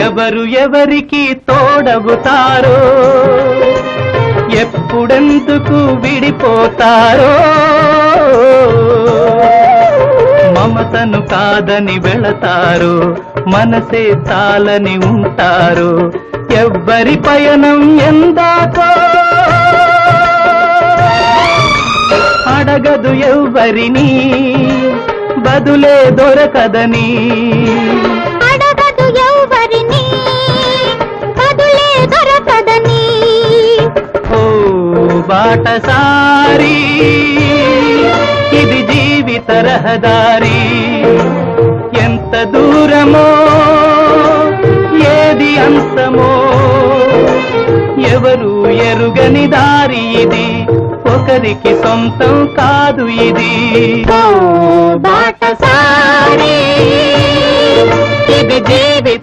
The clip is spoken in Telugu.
ఎవరు ఎవరికి తోడవుతారో, ఎప్పుడెందుకు విడిపోతారో, మమతను కాదని వెళతారు, మనసే తాలని ఉంటారు. ఎవ్వరి పయనం ఎందాకో అడగదు ఎవ్వరిని, బదులే దొరకదని. అడగదు ఎవ్వరిని, బదులే దొరకదని. ఓ బాటసారి, ఇది జీవిత రహదారి. ఎంత దూరమో, ఏది అంతమో, ఎవరు ఎరుగని దారి ఇది, ఒకరికి సొంతం కాదు ఇది. ఓ బాటసారి, ఇది జీవిత